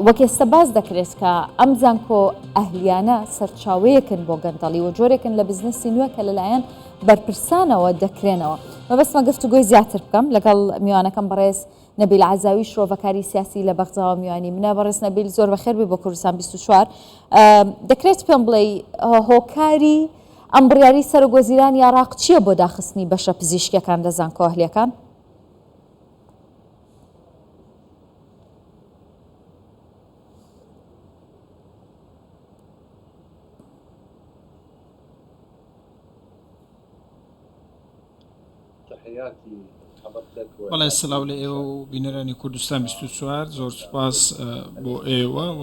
وەکێستە باز دەکرێت کە ئەم زانکۆ ئەهلیانە سەرچاوەیەکن بۆ گەندەڵی و جۆرێکن لە بزنسی نوێ کە لەلایەن بەرپرسانەوە دەکرێنەوە. مەبەستمە گفتوگۆی زیاتر بکەم لەگەڵ میوانەکەم بەڕێز نەبیل عەزاوی شرۆڤەکاری سیاسی لە بەغزاوە میوانی منە. بەڕێز نەبیل زۆر بەخێربی بۆ کوردستان 24. دەکرێت پێم بڵێ هۆکاری ئەم بڕیاری سەرۆکوەزیرانی عێراق چییە بۆ داخستنی بەشە پزیشکیەکان لە زانکۆ ئەهلیەکان؟ بەڵێ سلااو لە ئێوە و بینەرانی کوردستان 24 زۆر سوپاس بۆ ئێوە و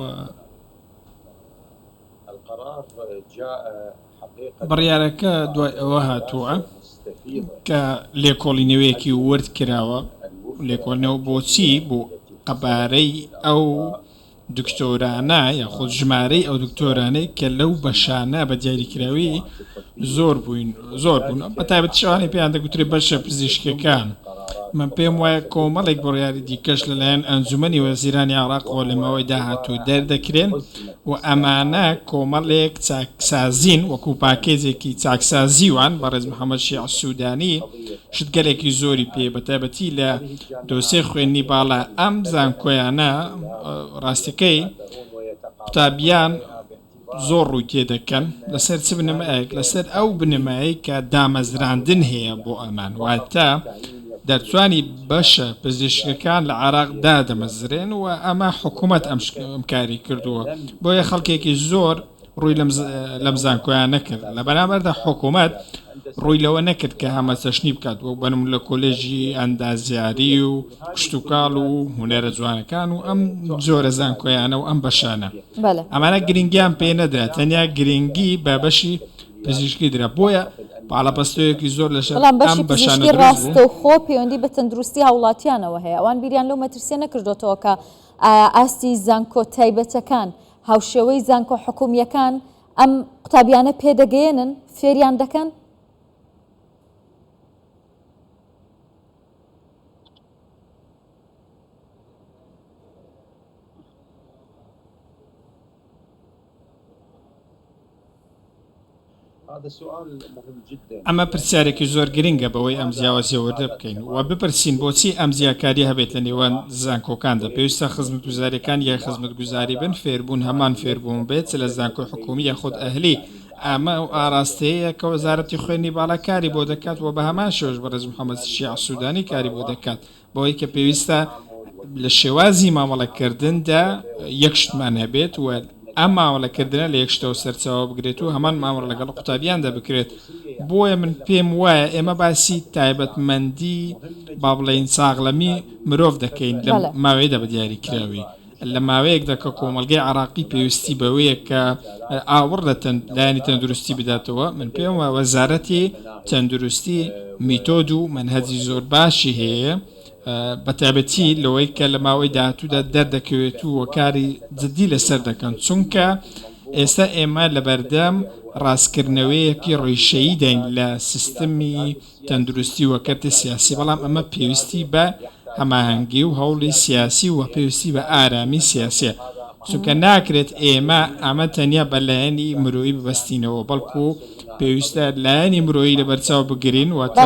بڕیارەکە دوای ئەوە هاتووە کە لێکۆڵینەوەیەکی ورد کراوە. لێکۆڵینەوە بۆچی؟ بۆ قەبارەی ئەو دکتۆرانە یاخود ژمارەی ئەو دکتۆرانەی کە لەو بەشانە بە دیاریکراوی زۆر بوون بەتایبەت شەوانی پێیان دەگوترێت بەشە پزیشکەکان. من پێم وایە کۆمەڵێک بڕیاری دیکەش لەلایەن ئەنجومەنی وەزیرانی عێراقەوە لەمەوەی داهاتوو دەردەکرێن و ئەمانە کۆمەڵێک چاکسازین وەکو پاکێزێکی چاکسازیوان بەڕێز محەممەد شیع سوودانی شتگەلێکی زۆری پێ بەتایبەتی لە دۆسێ خوێندنی باڵا ئەم زانکۆیانە ڕاستەکەی قوتابیان زۆر ڕووی تێدەکەن لەسەر چ بنەمایەک لەسەر ئەو بنەمایی کە دامەزراندن هەیە بۆ ئەمان واتە دەرچوانی بەشە پزیشکەکان لە عێراق دادەمەزرێن و ئەمە حکوومەت ئەم کاری کردووە بۆیە خەڵکێکی زۆر ڕووی لەم زانکۆیان نەکرد لە بەرامبەردا حکوومەت ڕووی لەوە نەکرد کە هەمە چەشنی بکات وەک بەنم لە کۆلێژی ئەندازیاری و کشتتوکاڵ و هونەرە جوانەکان و ئەم جۆرە زانکۆیانە و ئەم بەشانە ئەمانە گرنگیان پێ نەدرا تەنیا گرنگی بە بەشی پزیشکی درا بۆیە پاڵەپەستۆیەکی زۆر لەشە ئەم بەشانە ڕاستە و خۆ پەیوەندی بە تەندروستی هاوڵاتیانەوە هەیە ئەوان بیریان لەو مەترسیە نەکردوێتەوە کە ئاستی زانکۆ تایبەتەکان هاوشێوەی زانکۆ حکومیەکان ئەم قوتابیانە پێدەگەێنن فێریان دەکەن. ئەمە پرسیارێکی زۆر گرنگە بەوەی ئەم جیاوازیە وەردە بکەین و بپرسین بۆچی ئەم جیاکاری هەبێت لە نێوان زانکۆکاندا. پێویستە خزمەتگوزاریەکان یان خزمەتگوزاری بن فێربوون هەمان فێربوون بێت لە زانکۆ حکومی یاخود ئەهلی. ئەمە ئاراستەیە کە وەزارەتی خوێندنی باڵا کاری بۆ دەکات و بە هەمان شێوەش بەڕێز محەممەد شیع سوودانی کاری بۆ دەکات بۆی کە پێویستە لە شێوازی مامەڵەکردندا یەک شتمان هەبێت و ئەم مامەڵەکردنە لە یەکشتەوە سەرچاوە بگرێت و هەمان مامەڵە لەگەڵ قوتابیاندا بکرێت. بۆیە من پێم وایە ئێمە باسی تایبەتمەندی با بڵێین ساغڵەمی مرۆڤ دەکەین لە ماوەیەدا بە دیاریکراوی لە ماوەیەکدا کە کۆمەلگەی عێراقی پێویستی بەوەیە کە ئاوڕ لە لایەنی تەندروستی بداتەوە. من پێم وایە وەزارەتی تەندروستی میتۆد و منهەجی زۆر باشی هەیە بەتابەتی لەوەی کە لە ماوەی داهاتوودا دەردەکەوێت و وەکاری جددی لەسەر دەکەن چونکە ئێستا ئێمە لە بەردەم ڕاستکردنەوەیەکی ڕێشەیی دەین لە سیستەمی تەندروستی وەکەرتی سیاسی بەڵام ئەمە پێویستی بە هەماهەنگی و هەوڵی سیاسی و پێویستی بە ئارامی سیاسیە چونکە ناکرێت ئێمە ئەمە تەنیا بە لایەنی مرۆیی ببەستینەوە بەڵکو پێویستە لایەنی مرۆیی لەبەرچاو بگرین واتە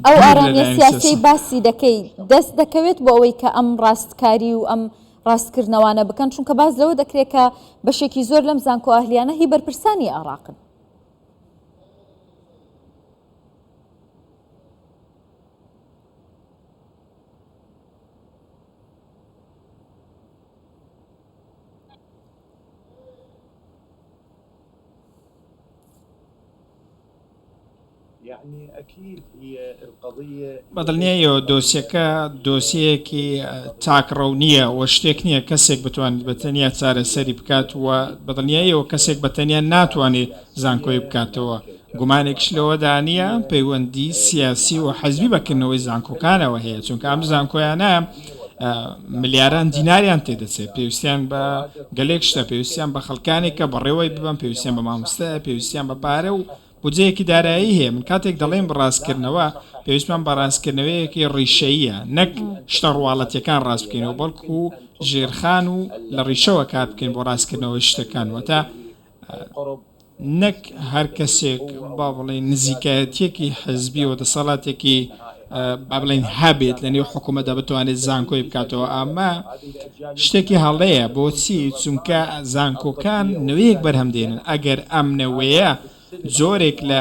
ئەو ئارامی سیاسی باسی دەکەی دەست دەکەوێت بۆ ئەوەی کە ئەم ڕاستکاری و ئەم ڕاستکردنەوانە بکەن چونکە باز لەوە دەکرێت کە بەشێکی زۆر لەم زانکۆ ئەهلیانە هی بەرپرسانی عێراقن. بەدڵنیایەوە دۆسیەکە دۆسیەکی چاکڕەو نییە و شتێک نییە کەسێک بتوانێت بەتەنیا چارەسەری بکات و بەدڵنیایەوە کەسێک بەتەنیا ناتوانێت زانکۆی بکاتەوە. گومانێکش لەوەدا نییە پەیوەندی سیاسی و حەزبی بەکردنەوەی زانکۆکانەوە هەیە چونکە ئەم زانکۆیانە ملیاران دیناریان تێدەچێت پێویستیان بە گەلێک شتە پێویستیان بە خەڵکانێک کە بەڕێوەی ببن پێویستیان بە مامۆستایە پێویستیان بە پارە و بودجەیەکی دارایی هەیە. من کاتێک دەڵێم بەڕاستکردنەوە پێویستمان بە ڕاستکردنەوەیەکی ڕیشەیە نەک شتە ڕواڵەتیەکان ڕاست بکەینەوە بەڵکو ژێرخان و لە ڕیشەوە کار بکەین بۆ ڕاستکردنەوەی شتەکان وەتا نەک هەر کەسێک با بڵێن نزیکایەتێکی حزبی و دەسەڵاتێکی با بڵێن هەبێت لە نێو حکوومەتدا بتوانێت زانکۆی بکاتەوە ئەمە شتێکی هەڵەیە بۆچی چونکە زانکۆکان نوێیەک بەرهەمدێنن ئەگەر ئەم نەوەیە زۆرێک لە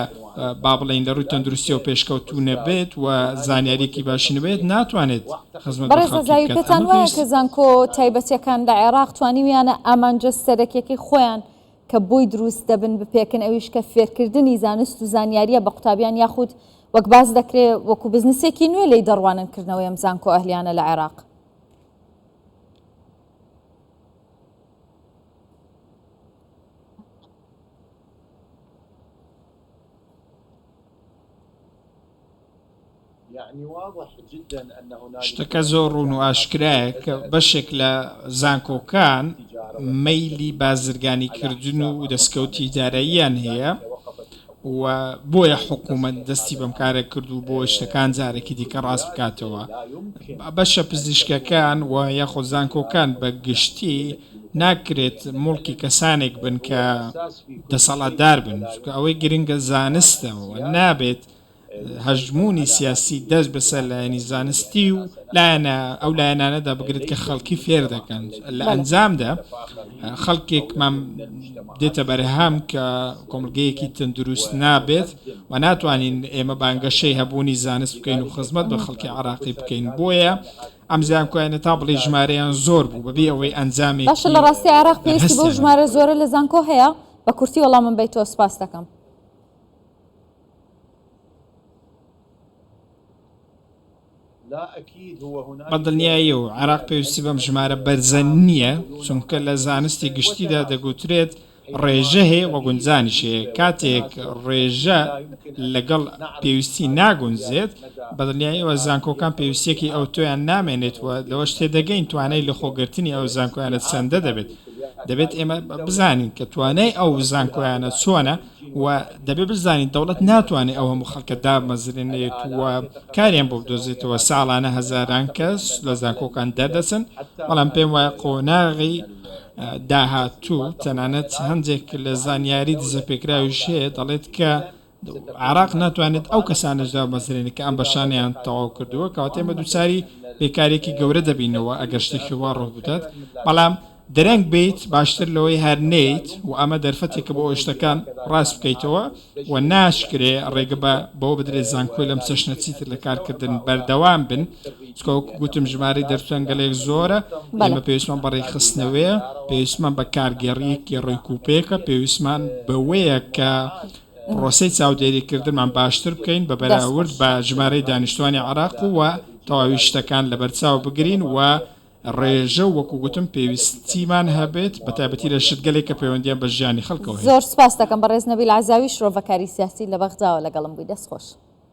با بڵێن لە ڕووی تەندروستی و پێشکەوتوو نەبێت و زانیاریکی باشی نەبێت ناتوانێت خزمەت بەڕێزەزاوی پێتان وایە کە زانکۆ تایبەتیەکان لە عێراق توانیویانە ئامانجە سەرەکیەکەی خۆیان کە بۆی دروست دەبن بپێکن ئەویش کە فێرکردنی زانست و زانیاریە بە قوتابیان یاخود وەک باز دەکرێت وەکو بزنسێکی نوێ لی دەڕواننکردنەوەی ئەم زانکۆ ئەهلیانە لە عێراق. شتەکە زۆر ڕوون و ئاشکرایە کە بەشێک لە زانکۆکان مەیلی بازرگانی کردن و دەستکەوتی داراییان هەیە و بۆیە حکوومەت دەستی بەم کارە کرد و بۆ شتەکان جارێکی دیکە ڕاست بکاتەوە بەشە پزیشکەکان و یاخۆ زانکۆکان بە گشتی ناکرێت مڵکی کەسانێک بن کە دەسەڵاتدار بن ئەوەی گرنگە زانستەوە نابێت هەژمونی سیاسی دەست بەسەر لایەنی زانستی و لایەنە ئەو لایەنانەدا بگرێت کە خەڵکی فێر دەکەن لە ئەنجامدا خەڵکێکمان دێتە بەرهەم کە کۆمەلگەیەکی تەندروست نابێت و ناتوانین ئێمە بانگەشەی هەبوونی زانست بکەین و خزمەت بە خەڵکی عێراقی بکەین بۆیە ئەم زانکۆیانە تا بڵێ ژمارەیان زۆر بوو بەبێ ئەوەی ئەنجامێکی باشە لە ڕاستی عێراق پێویستی بۆ ژمارە زۆرە لە زانکۆ هەیە بە کورتی وەڵام من بەیتۆ سپاس دەکەم. بەدڵنیایی و عێراق پێویستی بەم ژمارە بەرزە نییە چونکە لە زانستی گشتیدا دەگوترێت ڕێژە هەیە وە گونجانیش هەیە کاتێک ڕێژە لەگەڵ پێویستی ناگونجێت بەدڵنیاییەوە زانکۆکان پێویستێکی ئەو تۆیان نامێنێتەوە لەوەش تێدەگەین توانای لە خۆگرتنی ئەو زانکۆیانە چەندە دەبێت ئێمە بزانین کە توانای ئەو زانکۆیانە چۆنە و دەبێت بزانین دەوڵەت ناتوانێت ئەو هەموو خەڵکە دامەزرێنێت وە کاریان بۆ بدۆزێتەوە ساڵانە هەزاران کەس لە زانکۆکان دەردەچن بەڵام پێم وایە قۆناغی داهاتوو تەنانەت هەندێک لە زانیاری دزەپێکراویش هەیە دەڵێت کە عێراق ناتوانێت ئەو کەسانەشدا بەزرێنێت کە ئەم بەشانیان تەواو کردووە کەواتە ئێمە دووچاری بێکارێکی گەورە دەبینەوە ئەگەر شتێکی وا ڕوو بدات بەڵام دەرەنگ بیت باشتر لەوەی هەر نەیت و ئەمە دەرفەتێکە بۆ شتەکان ڕاست بکەیتەوە و ناشکرێ ڕێگە بەوە بدرێت زانکۆی لەم چەشنە چیتر لە کارکردن بەردەوام بن چکە گوتم ژمارەی دەرچەنگ گەلێک زۆرە ئێمە پێویستمان بە ڕێکخستنەوەیە پێویستمان بە کارگەڕیەکی ڕێکوپێکە پێویستمان بەوەیە کە پرۆسەی چاودێریکردنمان باشتر بکەین بە بەراورد بە ژمارەی دانیشتوانی عێراق و تەواوی شتەکان لە بەرچاو بگرین و ڕێژە وەکو گوتم پێویستیمان هەبێت بە تایبەتی لە شتگەلێک کە پەیوەندیان بە ژیانی خەڵکەوە. زۆر سپاس دەکەم بەڕێز نەبیل عەزاوی شرۆڤەکاری سیاسی لە بەغداوە لەگەڵم بووی دەستخۆش.